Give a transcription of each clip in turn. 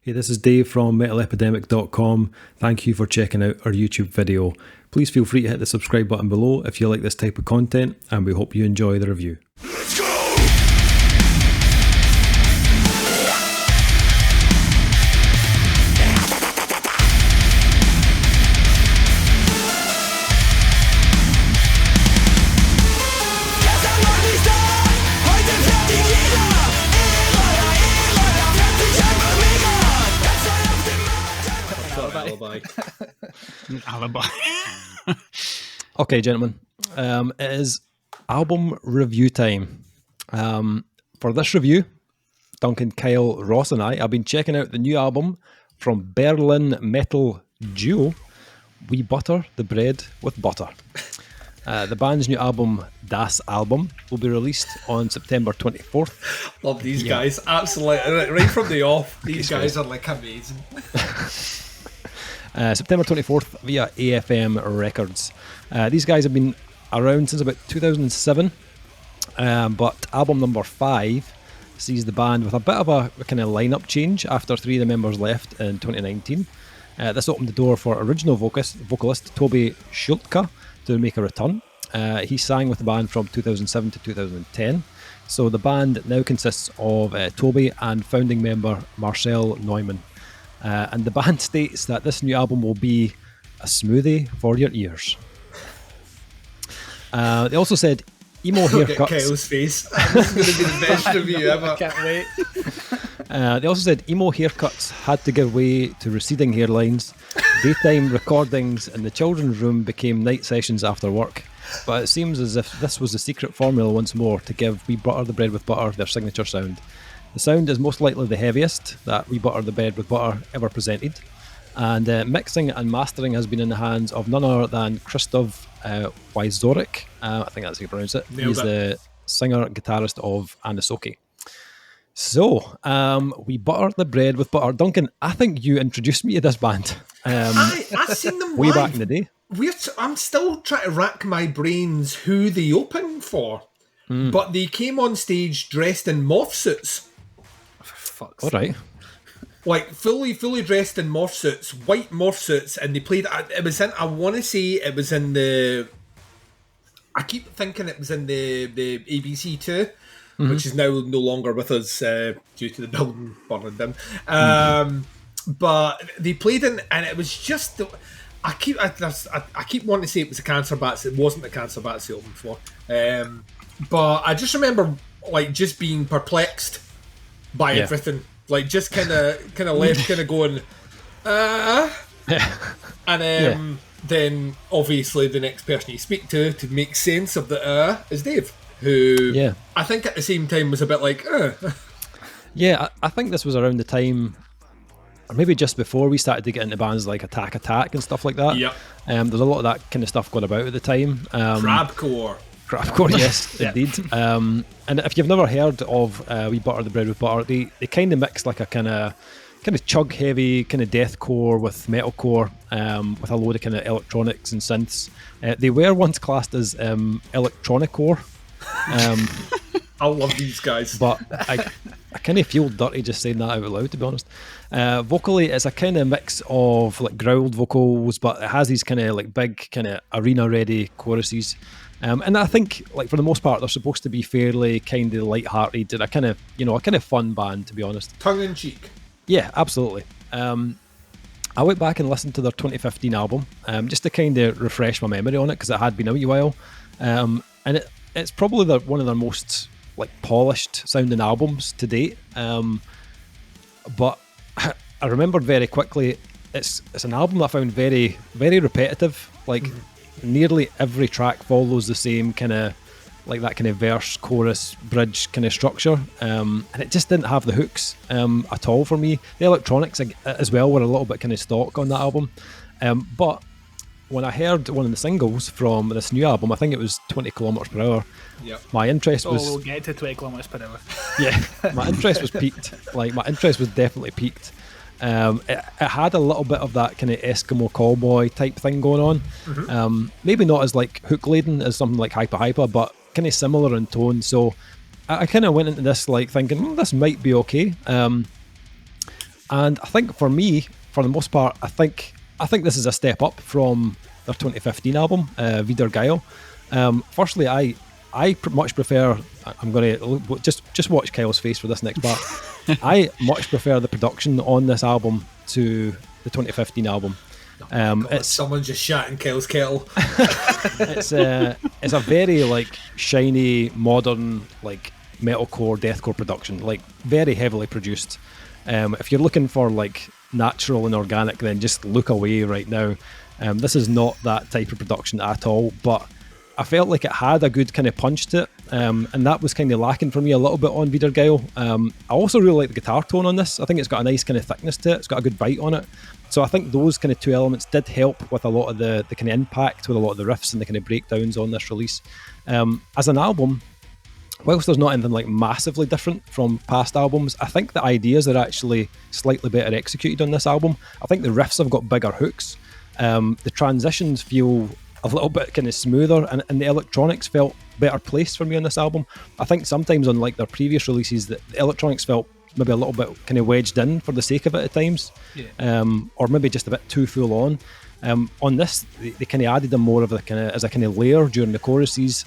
Hey, this is Dave from MetalEpidemic.com. Thank you for checking out our YouTube video. Please feel free to hit the subscribe button below if you like this type of content, and we hope you enjoy the review. Let's go! Alibi. Okay, gentlemen, it is album review time. For this review, Duncan, Kyle, Ross and I have been checking out the new album from Berlin metal duo We Butter the Bread with Butter. The band's new album, Das Album, will be released on September 24th. Love these guys, absolutely. Right from the off, these guys are like amazing. September 24th via AFM Records. These guys have been around since about 2007, but album number 5 sees the band with a bit of a kind of lineup change after 3 of the members left in 2019. This opened the door for original vocalist Toby Ghøstkid to make a return. He sang with the band from 2007 to 2010. So the band now consists of Toby and founding member Marcel Neumann. And the band states that this new album will be a smoothie for your ears. They also said emo haircuts. Look at Kyle's face. This is going to be the best review ever. I can't wait. They also said emo haircuts had to give way to receding hairlines. Daytime recordings in the children's room became night sessions after work. But it seems as if this was the secret formula once more to give We Butter the Bread with Butter their signature sound. The sound is most likely the heaviest that We Butter the Bread with Butter ever presented, and mixing and mastering has been in the hands of none other than Krzysztof Wyzorik. I think that's how you pronounce it. He's the singer-guitarist of Anisoki. So, We Butter the Bread with Butter. Duncan, I think you introduced me to this band. I've seen them way live. back in the day. I'm still trying to rack my brains who they opened for, but they came on stage dressed in morph suits. All right. Like fully dressed in morph suits, white morph suits, and they played. It was in. I want to say it was in the. I keep thinking it was in the ABC 2, which is now no longer with us due to the building burning down. But they played in, and it was just. I keep wanting to say it was the Cancer Bats. It wasn't the Cancer Bats they opened for. But I just remember like just being perplexed by everything, like just kind of left, kind of going, and then obviously the next person you speak to make sense of the is Dave, who I think at the same time was a bit like, Yeah, I think this was around the time, or maybe just before we started to get into bands like Attack and stuff like that. Yep. There's a lot of that kind of stuff going about at the time. Crabcore, yes, indeed. And if you've never heard of We Butter the Bread with Butter, they kind of mix like a kind of chug heavy kind of deathcore with metalcore, with a load of kind of electronics and synths. They were once classed as Electronicore. I love these guys, but I kind of feel dirty just saying that out loud, to be honest. Vocally, it's a kind of mix of like growled vocals, but it has these kind of like big kind of arena ready choruses. And I think, like, for the most part, they're supposed to be fairly kind of light-hearted and a kind of fun band, to be honest. Tongue-in-cheek. Yeah, absolutely. I went back and listened to their 2015 album, just to kind of refresh my memory on it, because it had been out a while. And it's probably one of their most like polished sounding albums to date. But I remembered very quickly, it's an album that I found very, very repetitive. Like, nearly every track follows the same kind of like that kind of verse, chorus, bridge kind of structure, and it just didn't have the hooks at all for me. The electronics as well were a little bit kind of stock on that album, but when I heard one of the singles from this new album, I think it was 20 kilometers per hour. Yep. My interest was. We'll get to 20 kilometers per hour. Yeah, my interest was peaked. Like, my interest was definitely peaked. It had a little bit of that kind of Eskimo Callboy type thing going on. Mm-hmm. Maybe not as like hook laden as something like Hyper, but kind of similar in tone. So I kind of went into this like thinking, this might be okay. And I think for me, for the most part, I think this is a step up from their 2015 album, Wieder Geil. Firstly, I much prefer. I'm going to just watch Kyle's face for this next part. I much prefer the production on this album to the 2015 album. It's someone just shouting Kyle's kettle. It's a very like shiny, modern, like metalcore, deathcore production, like very heavily produced. If you're looking for like natural and organic, then just look away right now. This is not that type of production at all, but I felt like it had a good kind of punch to it, and that was kind of lacking for me a little bit on Wieder Geil. I also really like the guitar tone on this. I think it's got a nice kind of thickness to it. It's got a good bite on it. So I think those kind of two elements did help with a lot of the kind of impact with a lot of the riffs and the kind of breakdowns on this release. As an album, whilst there's not anything like massively different from past albums, I think the ideas are actually slightly better executed on this album. I think the riffs have got bigger hooks. The transitions feel a little bit kind of smoother, and the electronics felt better placed for me on this album. I think sometimes on like their previous releases, the electronics felt maybe a little bit kind of wedged in for the sake of it at times, or maybe just a bit too full on. On this, they kind of added them more of a kind of as a kind of layer during the choruses,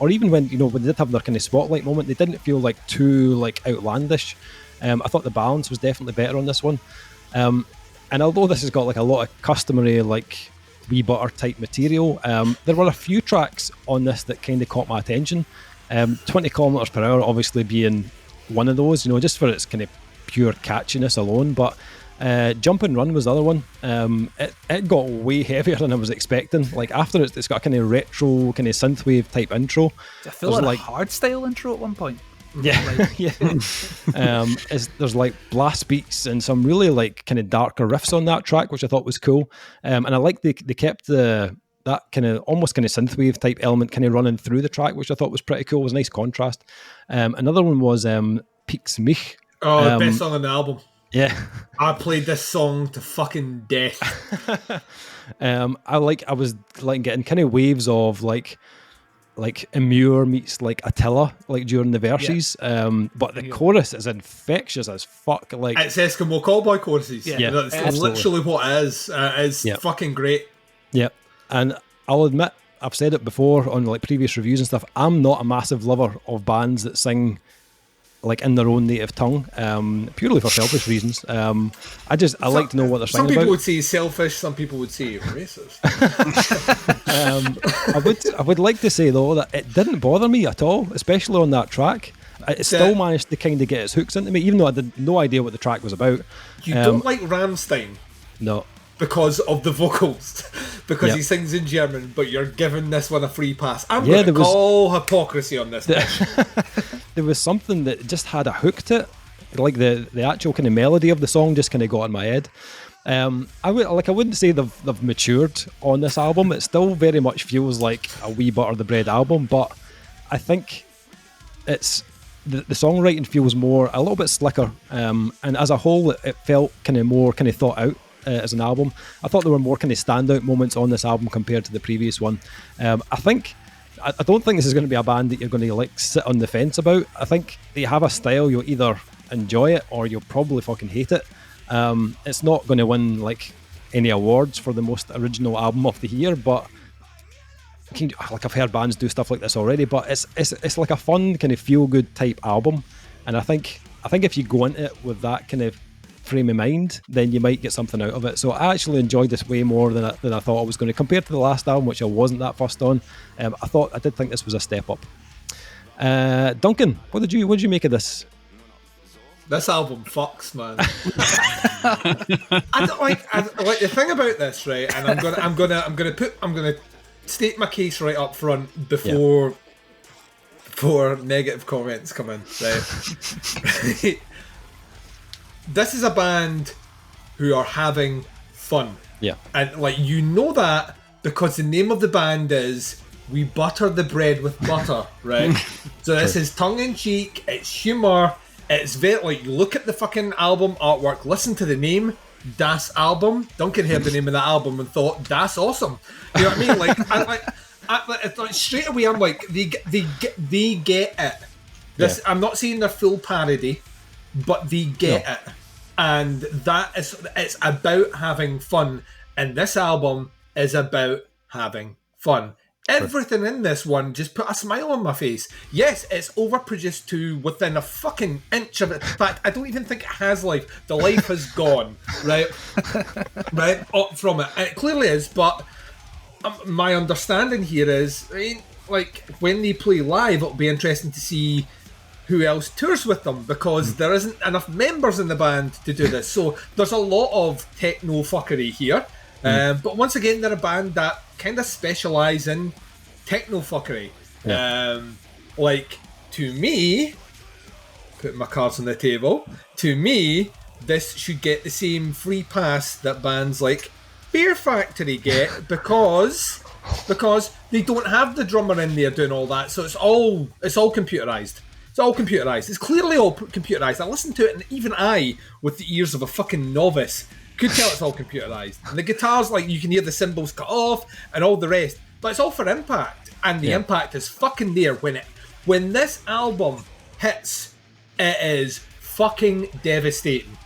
or even when when they did have their kind of spotlight moment, they didn't feel like too like outlandish. I thought the balance was definitely better on this one, and although this has got like a lot of customary like wee butter type material, there were a few tracks on this that kind of caught my attention. 20 kilometers per hour obviously being one of those, just for its kind of pure catchiness alone, but Jump and Run was the other one. It got way heavier than I was expecting. Like after it's got a kind of retro kind of synthwave type intro. I feel like a hardstyle intro at one point. Yeah, yeah. There's like blast beats and some really like kind of darker riffs on that track, which I thought was cool. And I like they kept that kind of almost kind of synthwave type element kind of running through the track, which I thought was pretty cool. It was a nice contrast. Another one was Peaks Mich. Oh, the best song on the album. Yeah, I played this song to fucking death. I was like getting kind of waves of like Emmure meets like Attila like during the verses, but the chorus is infectious as fuck. Like it's Eskimo Callboy choruses. Yeah, that's absolutely. literally what it is. It's fucking great. Yeah, and I'll admit, I've said it before on like previous reviews and stuff, I'm not a massive lover of bands that sing like in their own native tongue, purely for selfish reasons. I like to know what they're singing about. Some people would say selfish, some people would say racist. I would like to say though that it didn't bother me at all, especially on that track. It still managed to kind of get its hooks into me, even though I had no idea what the track was about. You don't like Rammstein? No. Because of the vocals, because he sings in German, but you're giving this one a free pass. I'm going to call hypocrisy on this. There was something that just had a hook to it, like the actual kind of melody of the song just kind of got in my head. I wouldn't say they've matured on this album. It still very much feels like a wee butter the bread album, but I think it's the songwriting feels a little bit slicker, and as a whole, it felt kind of more kind of thought out. As an album, I thought there were more kind of standout moments on this album compared to the previous one. I don't think this is going to be a band that you're going to like sit on the fence about. I think they have a style, you'll either enjoy it or you'll probably fucking hate it. It's not going to win like any awards for the most original album of the year, but like I've heard bands do stuff like this already, but it's like a fun kind of feel good type album, and I think if you go into it with that kind of frame of mind, then you might get something out of it. So I actually enjoyed this way more than I thought I was going to, compared to the last album, which I wasn't that fussed on. I did think this was a step up. Duncan, what did you make of this? This album fucks, man. I don't like the thing about this, right? And I'm gonna state my case right up front before negative comments come in, right? This is a band who are having fun. Yeah. And like that because the name of the band is We Butter the Bread with Butter, right? So this is tongue in cheek, it's humour, it's very like you look at the fucking album artwork, listen to the name, Das Album. Duncan heard the name of that album and thought, that's awesome. You know what I mean? Like straight away I'm like, they get it. I'm not saying they're full parody, but they get it. And it's about having fun. And this album is about having fun. Everything in this one just put a smile on my face. Yes, it's overproduced to within a fucking inch of it. In fact, I don't even think it has life. The life has gone, right? Right? Up from it. And it clearly is, but my understanding here is, I mean, like, when they play live, it'll be interesting to see who else tours with them, because there isn't enough members in the band to do this. So there's a lot of techno fuckery here. But once again, they're a band that kind of specialise in techno fuckery. Like, to me, putting my cards on the table, to me, this should get the same free pass that bands like Beer Factory get, because they don't have the drummer in there doing all that. So it's all computerised. It's all computerised. It's clearly all computerised. I listened to it, and even I, with the ears of a fucking novice, could tell it's all computerised. And the guitars, like, you can hear the cymbals cut off and all the rest. But it's all for impact. And the impact is fucking there. When this album hits, it is fucking devastating.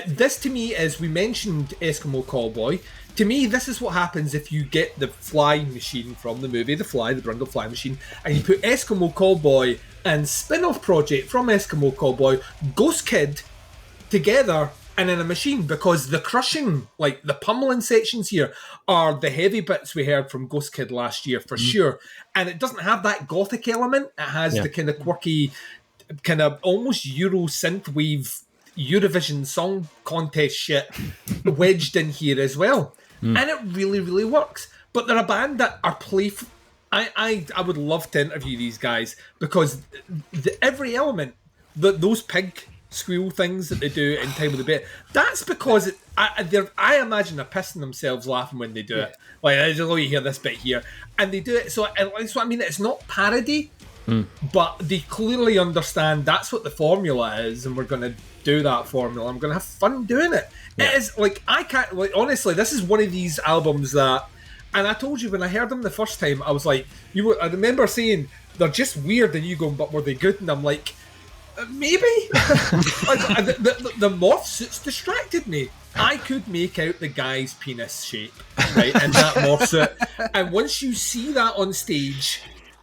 This, to me, is, we mentioned Eskimo Callboy. To me, this is what happens if you get the fly machine from the movie The Fly, the Brundle Fly Machine, and you put Eskimo Callboy and spin-off project from Eskimo Callboy, Ghøstkid, together and in a machine, because the crushing, like the pummeling sections here, are the heavy bits we heard from Ghøstkid last year for sure. And it doesn't have that gothic element. It has the kind of quirky, kind of almost Euro synthwave Eurovision Song Contest shit wedged in here as well. And it really, really works. But they're a band that are playful. I would love to interview these guys, because every element, those pig squeal things that they do in Time of the Bear, that's because I imagine they're pissing themselves laughing when they do it. Like, I just, you hear this bit here, and they do it. So that's what I mean. It's not parody, but they clearly understand that's what the formula is, and we're going to do that formula. I'm going to have fun doing it. It is, like, I can't, like, honestly, this is one of these albums that, and I told you when I heard them the first time, I was like, I remember saying, they're just weird, and you going, but were they good? And I'm like, maybe. The morph suits distracted me. I could make out the guy's penis shape, right, in that morph suit. And once you see that on stage,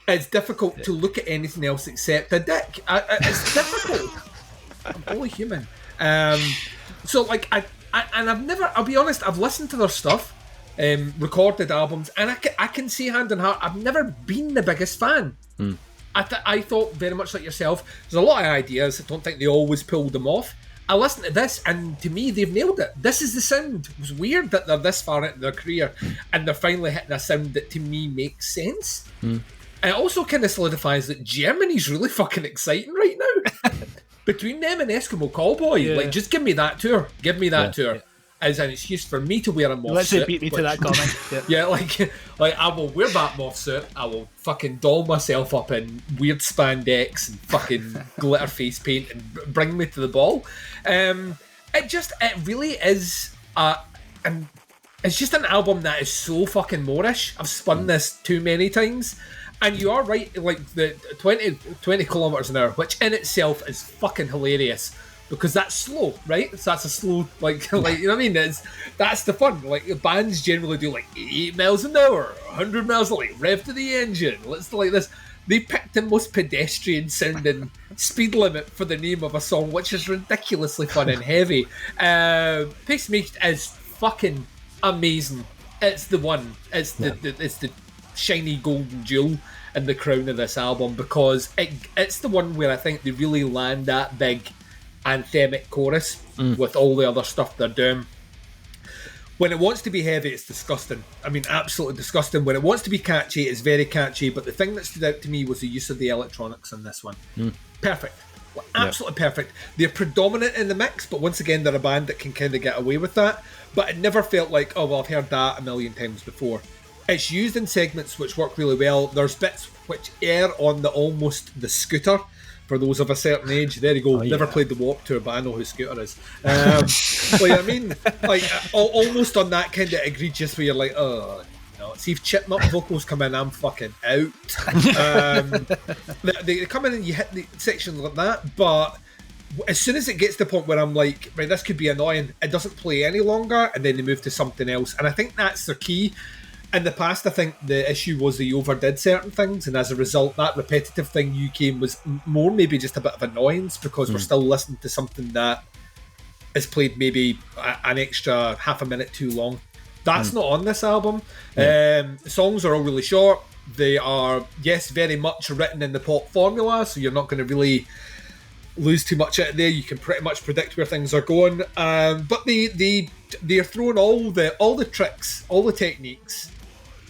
it's difficult to look at anything else except a dick. It's difficult. I'm only human. So, like, I'll be honest, I've listened to their stuff, recorded albums, and I can say hand on heart, I've never been the biggest fan. I thought very much like yourself, there's a lot of ideas. I don't think they always pulled them off. I listened to this, and to me, they've nailed it. This is the sound. It was weird that they're this far into their career, and they're finally hitting a sound that, to me, makes sense. And it also kind of solidifies that Germany's really fucking exciting right now. Between them and Eskimo Callboy, like, just give me that tour. Give me that tour. As an excuse for me to wear a moth suit. Let's beat me to that comment. Like I will wear that moth suit. I will fucking doll myself up in weird spandex and fucking glitter face paint and bring me to the ball. It really is and it's just an album that is so fucking Moorish. I've spun this too many times. And you are right, like the 20 kilometers an hour, which in itself is fucking hilarious. Because that's slow, right? So that's a slow, like you know what I mean? That's the fun. Like, bands generally do like 88 miles an hour, 100 miles, like, rev to the engine. Let's do like this. They picked the most pedestrian sounding speed limit for the name of a song, which is ridiculously fun and heavy. Pacemaker is fucking amazing. It's the one. It's the shiny golden jewel in the crown of this album, because it's the one where I think they really land that big anthemic chorus with all the other stuff they're doing. When it wants to be heavy, it's disgusting. I mean, absolutely disgusting. When it wants to be catchy, it's very catchy. But the thing that stood out to me was the use of the electronics in this one. Perfect. Well, absolutely perfect. They're predominant in the mix, but once again, they're a band that can kind of get away with that. But it never felt like, oh, well, I've heard that a million times before. It's used in segments which work really well. There's bits which err on the scooter. For those of a certain age, there you go. Never played the Warped Tour, but I know who Scooter is. Like, I mean, like, almost on that kind of egregious where you're like, oh, no. See if Chipmunk vocals come in, I'm fucking out. They come in and you hit the section like that, but as soon as it gets to the point where I'm like, right, this could be annoying, it doesn't play any longer, and then they move to something else. And I think that's their key. In the past, I think the issue was they overdid certain things, and as a result, that repetitive thing you came was more maybe just a bit of annoyance, because we're still listening to something that is played maybe an extra half a minute too long. That's not on this album. The songs are all really short. They are, yes, very much written in the pop formula, so you're not going to really lose too much out of there. You can pretty much predict where things are going. But they're throwing all the tricks, all the techniques,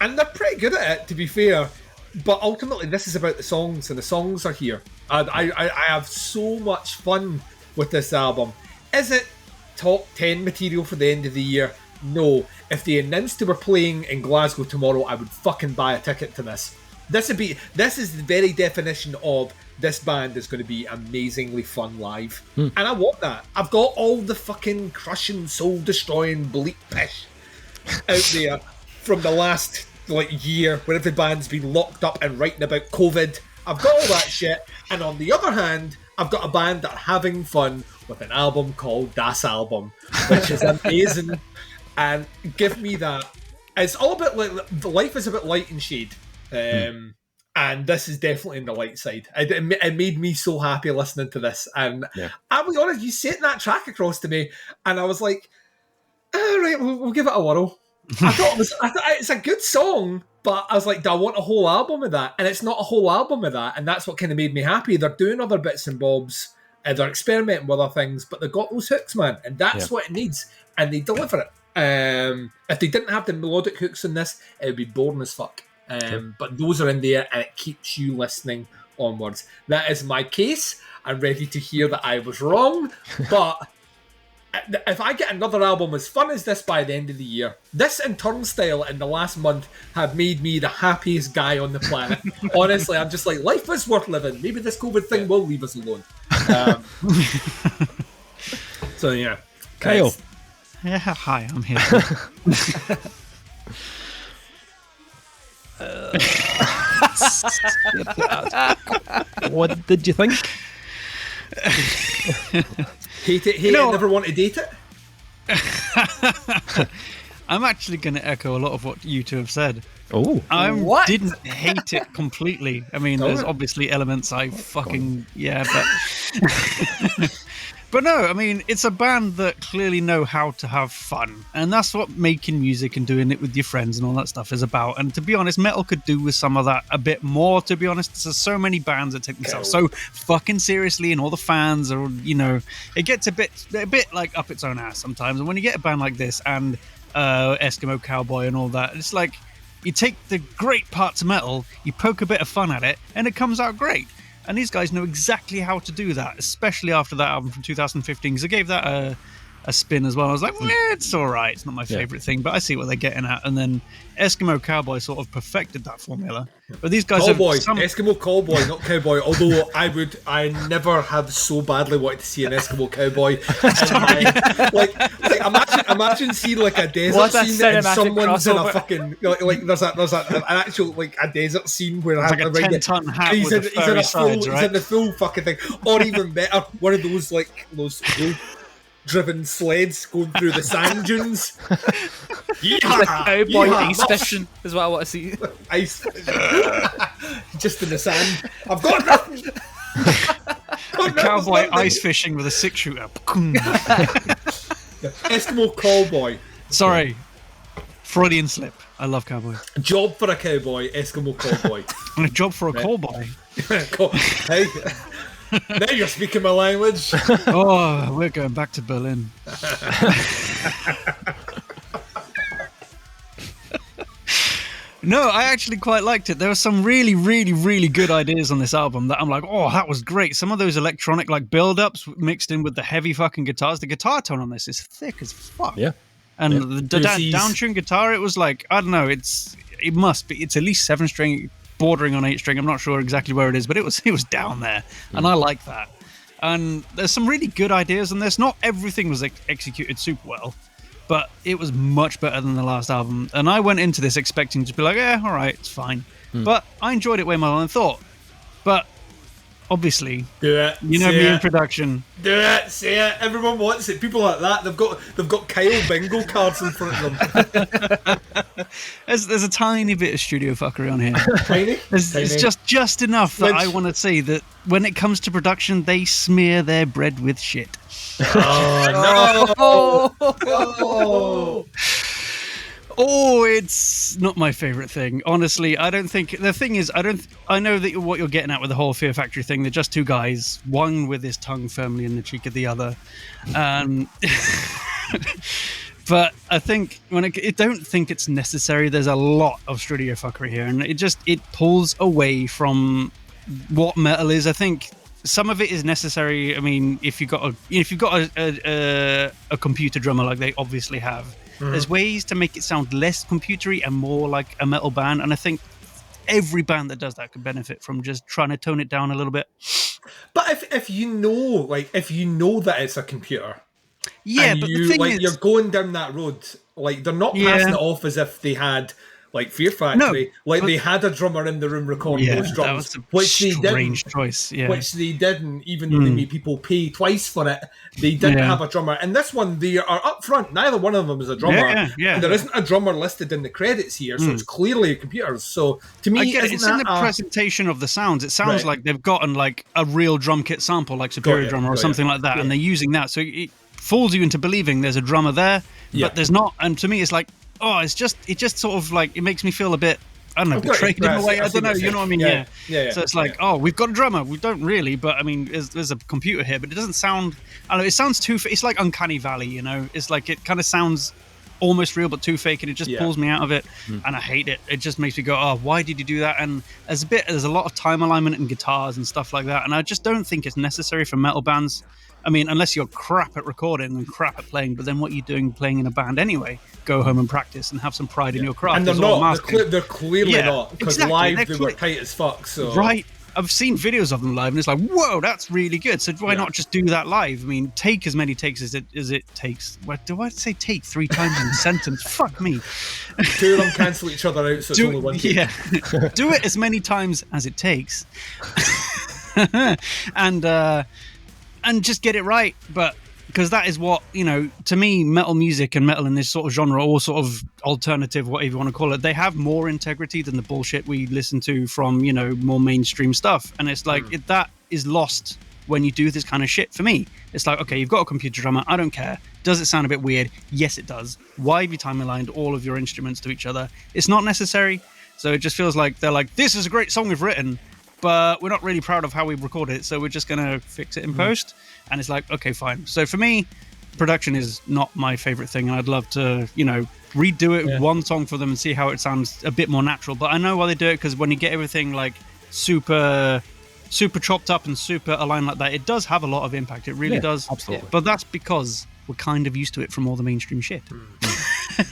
and they're pretty good at it, to be fair. But ultimately, this is about the songs, and the songs are here. I have so much fun with this album. Is it top 10 material for the end of the year? No. If they announced they were playing in Glasgow tomorrow, I would fucking buy a ticket to this. This is the very definition of this band is going to be amazingly fun live. And I want that. I've got all the fucking crushing, soul-destroying bleak pish out there from the last year where every band's been locked up and writing about COVID. I've got all that shit. And on the other hand, I've got a band that are having fun with an album called Das Album, which is amazing. And give me that. It's all a bit like life is a bit light and shade. And this is definitely in the light side. It made me so happy listening to this. And I'll be honest, you sent that track across to me, and I was like, all right, we'll give it a whirl. I thought it's a good song, but I was like, do I want a whole album of that? And it's not a whole album of that, and that's what kind of made me happy. They're doing other bits and bobs, and they're experimenting with other things, but they've got those hooks, man, and that's what it needs, and they deliver it. If they didn't have the melodic hooks in this, it would be boring as fuck. But those are in there, and it keeps you listening onwards. That is my case. I'm ready to hear that I was wrong, but if I get another album as fun as this by the end of the year, this and Turnstile in the last month have made me the happiest guy on the planet. Honestly, I'm just like, life is worth living. Maybe this COVID thing will leave us alone. So yeah. Kyle. Yeah, hi, I'm here. What did you think? Hate it, never want to date it. I'm actually going to echo a lot of what you two have said. Oh, I didn't hate it completely. I mean, there's obviously elements I fucking but no, I mean, it's a band that clearly know how to have fun, and that's what making music and doing it with your friends and all that stuff is about. And to be honest, metal could do with some of that a bit more, to be honest. There's so many bands that take themselves so fucking seriously, and all the fans are, it gets a bit like up its own ass sometimes. And when you get a band like this and Eskimo, Callboy and all that, it's like you take the great parts of metal, you poke a bit of fun at it, and it comes out great. And these guys know exactly how to do that, especially after that album from 2015, because I gave that a spin as well. I was like, it's all right. It's not my favourite thing, but I see what they're getting at. And then Eskimo Callboy sort of perfected that formula. But these guys Eskimo Callboy, not Cowboy. Although I never have so badly wanted to see an Eskimo Cowboy. Imagine seeing like a desert scene and someone's in a fucking there's an actual a desert scene where it's like a 10-ton hat with the furry sides, right? He's in the full fucking thing, or even better, one of those driven sleds going through the sand dunes. Cowboy ice fishing is what I want to see. Ice just in the sand. I've got nothing. Cowboy ice fishing with a 6-shooter. Eskimo Callboy. Sorry, Freudian slip. I love Cowboy. Job for a cowboy, Eskimo Callboy. And a job for a callboy. Hey. Now you're speaking my language. Oh, we're going back to Berlin. No, I actually quite liked it. There were some really, really, really good ideas on this album that I'm like, oh, that was great. Some of those electronic build-ups mixed in with the heavy fucking guitars. The guitar tone on this is thick as fuck. Yeah. And the downtuned guitar, it was like, I don't know, it's at least 7-string, bordering on 8-string. I'm not sure exactly where it is, but it was down there, and I like that. And there's some really good ideas in this. Not everything was executed super well, but it was much better than the last album. And I went into this expecting to be like, all right, it's fine. But I enjoyed it way more than I thought. But obviously. Do it. You know say me it. in production. Do it. Say it. Everyone wants it. People like that. They've got Kyle bingo cards in front of them. There's a tiny bit of studio fuckery on here. Tiny. It's just enough that I Which- want to say that when it comes to production, they smear their bread with shit. Oh no! Oh. Oh, it's not my favorite thing. Honestly, I don't think the thing is I know that what you're getting at with the whole Fear Factory thing. They're just two guys, one with his tongue firmly in the cheek of the other. But I think I don't think it's necessary. There's a lot of studio fuckery here, and it pulls away from what metal is. I think some of it is necessary. I mean, if you've got a computer drummer like they obviously have, there's ways to make it sound less computery and more like a metal band. And I think every band that does that could benefit from just trying to tone it down a little bit. But if you know that it's a computer, Yeah, and but you the thing like is, you're going down that road, like they're not Yeah. passing it off as if they had like Fear Factory, but- they had a drummer in the room recording yeah, those that drums, was a which they strange didn't. choice. Yeah, Which they didn't, even though they made people pay twice for it. They didn't Yeah. have a drummer. And this one, they are up front. Neither one of them is a drummer. Yeah. And there isn't a drummer listed in the credits here, so it's clearly computers. So to me, I get it. isn't It's in the that presentation of the sounds. It sounds Right. like they've gotten like a real drum kit sample, like Superior Got it, Drummer or got it. something like that, Yeah. and they're using that. So it fools you into believing there's a drummer there, Yeah. but there's not. And to me, it's like, oh, it just sort of like it makes me feel a bit. I don't know, I've got betrayed it. in a Right, way. I I see don't know. what You you're know what I mean? saying. Yeah. Yeah. So it's like, oh, we've got a drummer. We don't really, but I mean, there's a computer here, but it doesn't sound. I don't know. It sounds too. It's like Uncanny Valley. You know, it's like it kind of sounds almost real but too fake, and it just Yeah. pulls me out of it, and I hate it. It just makes me go, oh, why did you do that? And there's a lot of time alignment and guitars and stuff like that, and I just don't think it's necessary for metal bands. I mean, unless you're crap at recording and crap at playing, but then what are you doing playing in a band anyway? Go home and practice and have some pride in your craft. And they're is all I'm not. asking. They're clearly Yeah, not. Because exactly. live They're they were cle- tight as fuck. So Right. I've seen videos of them live, and it's like, whoa, that's really good. So why not just do that live? I mean, take as many takes as it takes. What do I say? Take 3 times in a sentence? Fuck me. two of them cancel each other out, so it's only one take. Yeah, do it as many times as it takes, and just get it right. But because that is what, you know, to me, metal music and metal in this sort of genre, or sort of alternative, whatever you want to call it, they have more integrity than the bullshit we listen to from, you know, more mainstream stuff. And it's like that is lost when you do this kind of shit. For me, it's like, okay, you've got a computer drummer, I don't care. Does it sound a bit weird? Yes, it does. Why have you time aligned all of your instruments to each other? It's not necessary. So it just feels like they're like, this is a great song we've written, but we're not really proud of how we recorded it, so we're just going to fix it in post. And it's like, okay, fine. So for me, production is not my favorite thing, and I'd love to, you know, redo it with one song for them and see how it sounds a bit more natural. But I know why they do it, because when you get everything like super chopped up and super aligned like that, it does have a lot of impact. It really does. Absolutely. But that's because we're kind of used to it from all the mainstream shit.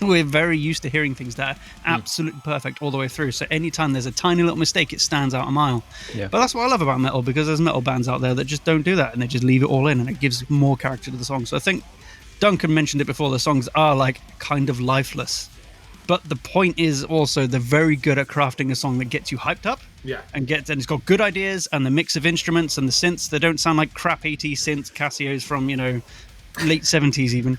We're very used to hearing things that are absolutely perfect all the way through. So anytime there's a tiny little mistake, it stands out a mile. Yeah. But that's what I love about metal, because there's metal bands out there that just don't do that, and they just leave it all in, and it gives more character to the song. So I think Duncan mentioned it before, the songs are like kind of lifeless. But the point is also they're very good at crafting a song that gets you hyped up. Yeah. And it's got good ideas, and the mix of instruments and the synths, they don't sound like crap 80s synths, Casios from, you know, late 70s even.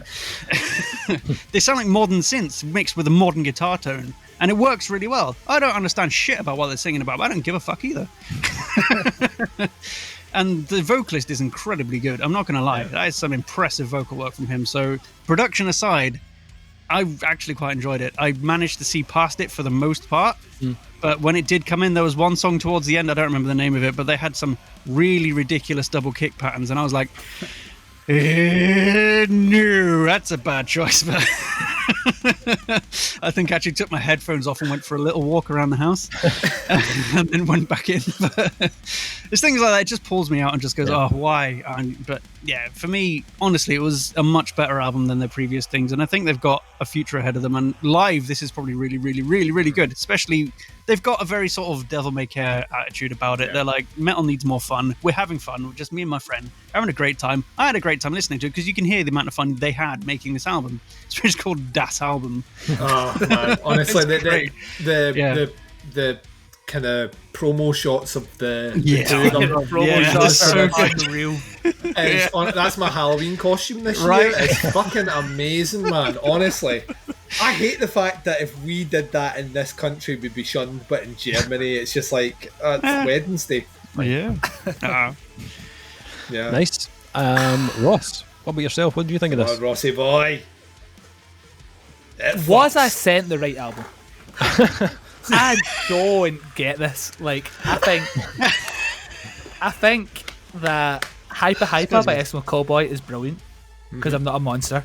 They sound like modern synths mixed with a modern guitar tone, and it works really well. I don't understand shit about what they're singing about, but I don't give a fuck either. And the vocalist is incredibly good. I'm not going to lie. That is some impressive vocal work from him. So production aside, I've actually quite enjoyed it. I managed to see past it for the most part. But when it did come in, there was one song towards the end, I don't remember the name of it, but they had some really ridiculous double kick patterns, and I was like, no, that's a bad choice. But I think I actually took my headphones off and went for a little walk around the house and then went back in. But there's things like that. It just pulls me out and just goes, oh, why? But yeah, for me, honestly, it was a much better album than their previous things. And I think they've got a future ahead of them. And live, this is probably really, really, really, really good. Especially, they've got a very sort of devil may care attitude about it. Yeah. They're like, metal needs more fun. We're having fun. We're just me and my friend having a great time. I had a great time listening to it, because you can hear the amount of fun they had making this album. It's called Das Album. Oh man, honestly, the kind of promo shots of the Yeah. two of them. Promo shots so are good. unreal. That's my Halloween costume this Right. year. It's fucking amazing, man. Honestly, I hate the fact that if we did that in this country, we'd be shunned, but in Germany, it's just like it's Wednesday. Yeah. Yeah. Nice. Ross, what about yourself? What do you think of Oh, this? Rossi boy. Was I sent the right album? I don't get this. Like, I think that Hyper Hyper by Eskimo Callboy is brilliant because I'm not a monster,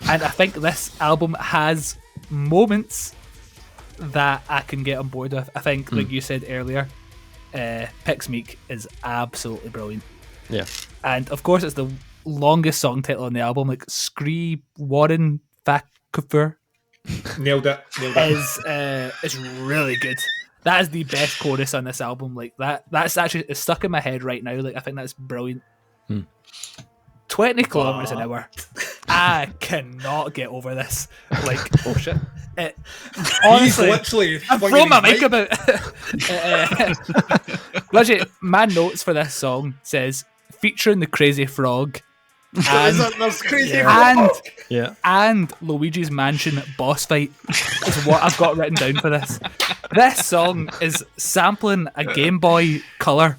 and I think this album has moments that I can get on board with. I think, like you said earlier, Pix Meek is absolutely brilliant. Yeah. And of course, it's the longest song title on the album, like Scree Warren Vancouver Nailed it. is really good. That is the best chorus on this album. Like that's actually it's stuck in my head right now. Like I think that's brilliant. 20 kilometers an hour. I cannot get over this. Like, oh shit. Honestly, He's literally I'm throwing my mic about. Legit, my notes for this song says featuring the Crazy Frog and, That's crazy. and Yeah. and Luigi's Mansion boss fight is what I've got written down for this. This song is sampling a Game Boy Color,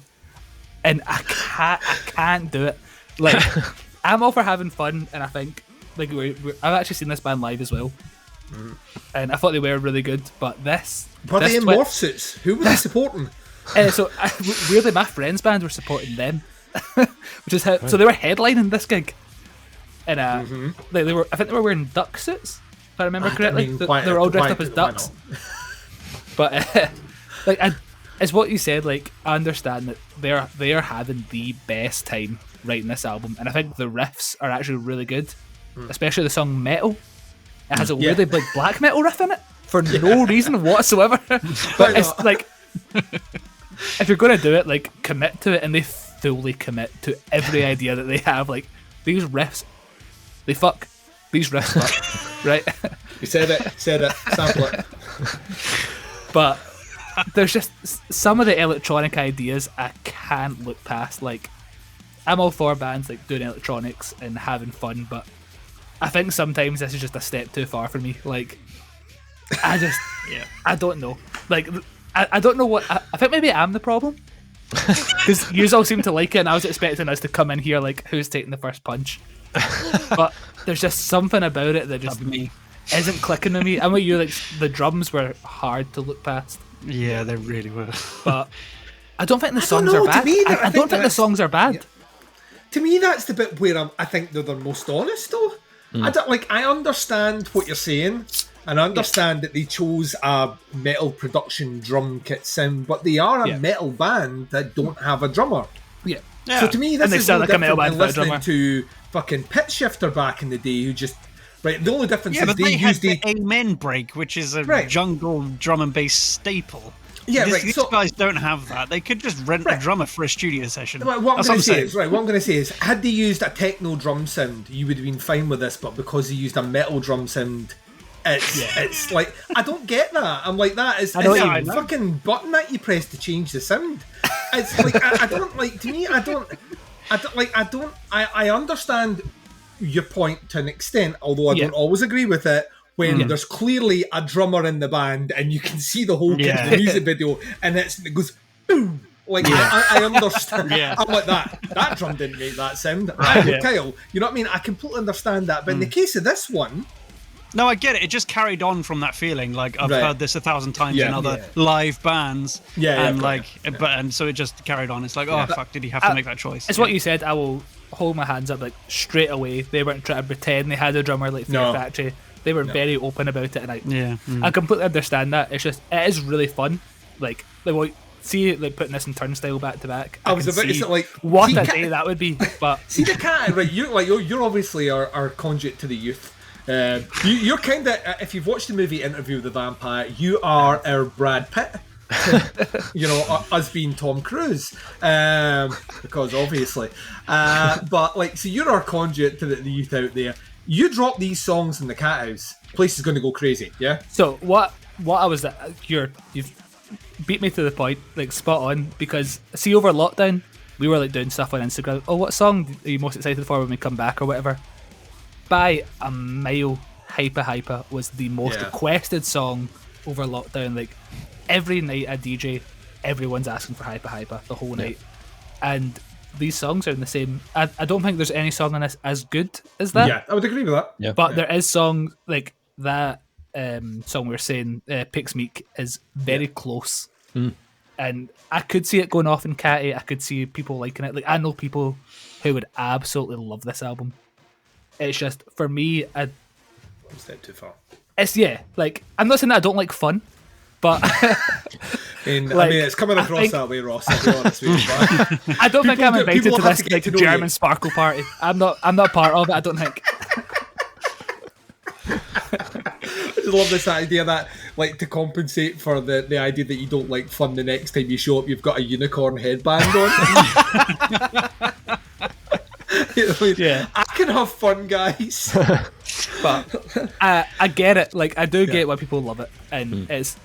and I can't do it. Like, I'm all for having fun, and I think like I've actually seen this band live as well, and I thought they were really good. But this Were they in twi- morph suits? Who were they supporting? weirdly, my friend's band were supporting them, which is how. So they were headlining this gig, and they were. I think they were wearing duck suits, if I remember correctly. They were all dressed up as ducks. But it's what you said. Like, I understand that they are having the best time writing this album, and I think the riffs are actually really good, especially the song "Metal." It has a really big black metal riff in it for no reason whatsoever. But it's like, if you're going to do it, like, commit to it, and they fully commit to every idea that they have. Like, these riffs, they fuck. These riffs fuck, right? You said it. Sample it. But there's just some of the electronic ideas I can't look past. Like, I'm all for bands like doing electronics and having fun, but I think sometimes this is just a step too far for me. Like, I just, I don't know. Like, I don't know what. I think maybe I'm the problem because you all seem to like it, and I was expecting us to come in here like, who's taking the first punch? But there's just something about it that just isn't clicking with me. I'm with you. Like, the drums were hard to look past. Yeah, they really were. But I don't think the songs know, are to bad. me, I don't think the songs are bad. Yeah. To me, that's the bit where I think they're the most honest, though. I understand what you're saying, and I understand that they chose a metal production drum kit sound, but they are a metal band that don't have a drummer. Yeah. So to me, this And they is sound no like a metal different band than without a listening to fucking Pitch Shifter back in the day, who just the only difference Yeah, is but they they had used the Amen break, which is a jungle drum and bass staple. Yeah, These guys don't have that. They could just rent a drummer for a studio session. What I'm going to say is, had they used a techno drum sound, you would have been fine with this. But because they used a metal drum sound, it's like, I don't get that. I'm like, that is a fucking button that you press to change the sound. It's like, I don't like. To me, I understand your point to an extent, although I don't always agree with it. When there's clearly a drummer in the band and you can see the whole kid in the music video, and it goes boom. Like, I understand. I'm like, that drum didn't make that sound. Kyle, you know what I mean? I completely understand that. But in the case of this one, no, I get it. It just carried on from that feeling. Like, I've heard this 1,000 times in other live bands. And so it just carried on. It's like, oh, fuck, did he have to make that choice? It's what you said. I will hold my hands up, like, straight away. They weren't trying to pretend they had a drummer like Fear Factory. They were very open about it, and I completely understand that. It's just, it is really fun. Like see, like, putting this in Turnstile back to back. I was about to say, like, what a day that would be. But see the cat, right? You're obviously our conduit to the youth. You're kind of, if you've watched the movie Interview with the Vampire, you are our Brad Pitt. You know, us being Tom Cruise, because obviously, but like, so you're our conduit to the youth out there. You drop these songs in the cat house, place is going to go crazy. Yeah. So what I was you've beat me to the point, like spot on. Because see, over lockdown, we were like doing stuff on Instagram. Oh, what song are you most excited for when we come back or whatever? By a mile, Hyper was the most requested song over lockdown. Like every night at DJ, everyone's asking for Hyper the whole night, and these songs are in the same. I don't think there's any song on this as good as that. Yeah, I would agree with that. Yeah. But there is songs like that song we were saying, Pix Meek, is very close. And I could see it going off in Catty. I could see people liking it. Like I know people who would absolutely love this album. It's just, for me, One step too far. it's like, I'm not saying that I don't like fun, but I mean, it's coming across that way, Ross. I'll be honest with you. But I don't think I'm invited to have this to get like to know German you. sparkle party. I'm not part of it. I don't think. I just love this idea that, like, to compensate for the idea that you don't like fun, the next time you show up, you've got a unicorn headband on. You know, I can have fun, guys. But I get it. Like, I do get why people love it, and it's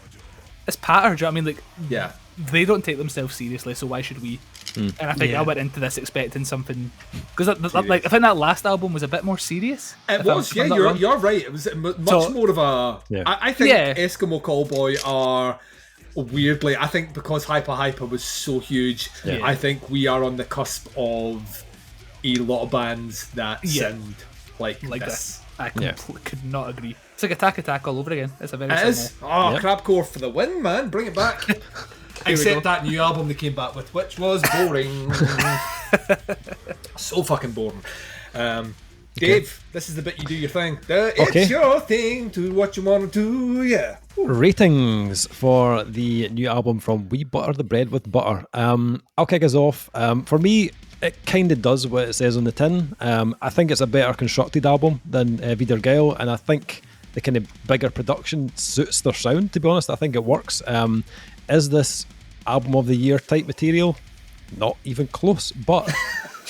patter. Do you know what I mean? Like, they don't take themselves seriously, so why should we? And I think I went into this expecting something, because like I think that last album was a bit more serious. It was, you're right. It was much more of a. I think Eskimo Callboy are weirdly. I think because Hyper was so huge, I think we are on the cusp of a lot of bands that sound like this. I could not agree. It's like Attack all over again. It's a very It is. Crabcore for the win, man. Bring it back. Except that new album they came back with, which was boring. So fucking boring. Dave, this is the bit you do your thing. It's your thing to what you want to do, Ratings for the new album from We Butter the Bread with Butter. I'll kick us off. For me, it kind of does what it says on the tin. I think it's a better constructed album than Wieder Geil, and I think the kind of bigger production suits their sound, to be honest. I think it works. Is this album of the year type material? Not even close, but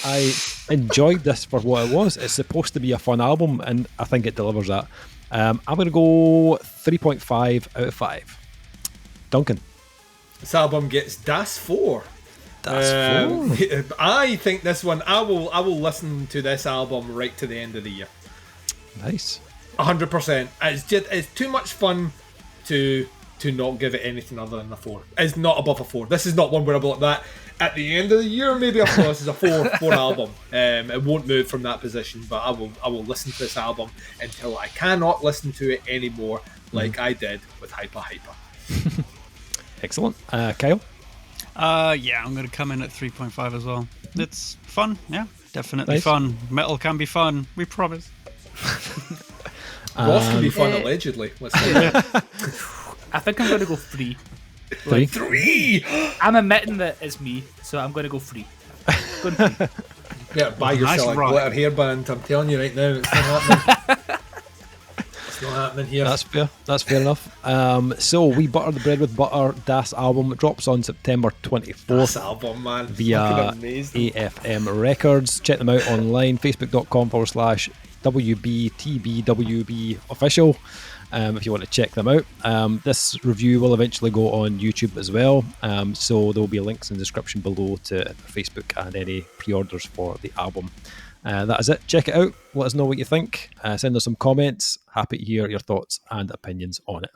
I enjoyed this for what it was. It's supposed to be a fun album, and I think it delivers that. I'm going to go 3.5 out of 5. Duncan. This album gets Das 4. Das 4. I think this one, I will listen to this album right to the end of the year. Nice. 100%. It's too much fun to not give it anything other than a 4. It's not above a 4. This is not one where I'll be like that. At the end of the year, maybe I'll this is a 4 album. It won't move from that position, but I will listen to this album until I cannot listen to it anymore, like I did with Hyper. Excellent. Kyle? I'm going to come in at 3.5 as well. It's fun, definitely fun. Metal can be fun, we promise. Ross can be fun, allegedly. Let's see. I think I'm going to go 3. 3? 3! I'm admitting that it's me, so I'm going to go 3. Yeah, buy yourself a glitter hairband. I'm telling you right now, it's not happening. It's not happening here. That's fair enough. So We Butter the Bread with Butter, Das album, drops on September 24th. Das album, man. Via AFM Records. Check them out online, facebook.com/WBTBWB official. If you want to check them out. This review will eventually go on YouTube as well, so there will be links in the description below to Facebook and any pre-orders for the album. That is it. Check it out, let us know what you think, send us some comments. Happy to hear your thoughts and opinions on it.